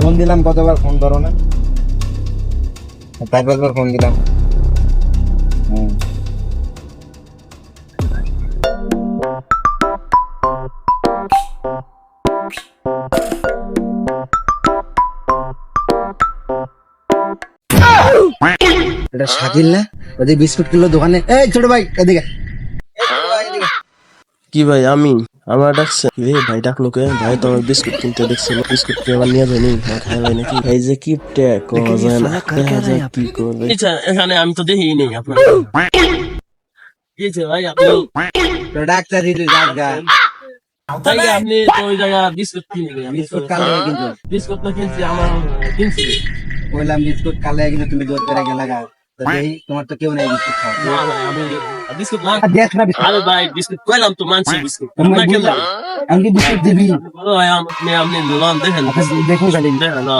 Phone দিলাম কতবার, phone ধরো না। 4-5 বার ফোন দিলাম। এটা শাকিল না? ওই যে বিস্কুট কিনলো দোকানে। এই ছোট ভাই এদিকে। কি ভাই আমি আমার ডাকছে রে ভাই ডাকলো কে ভাই তো আমার বিস্কুট কিনতে দেখছিল বিস্কুট কি আমার নিয়ে যায়নি খাই ভাই নাকি ভাই যে কি কওয়া যায় না দেখা যাক কি করবে এখানে আমি তো দেখি নেই আপনার কি যে ভাই আপনি তো ডাক্তার দিলে যাক গা। ভাই আপনি তো ওই জায়গা বিস্কুট কিনবে বিস্কুট কালো কিন্তু। বিস্কুট তো কিনছি আমার কিনছি বললাম বিস্কুট কালো কিন্তু তুমি জোর করে গেলা গা। তো দেখি তোমার তো কেউ নাই বিস্কুট খাও। না ভাই আমি বিস্কুট না দেখ না বিস্কুট। আরে ভাই বিস্কুট কইলাম তো মানছি বিস্কুট তোমরা না কেন আমি কি বিস্কুট দিবি? ভাই আপনি লোন দেখেন দেখুন খালি দেখেন না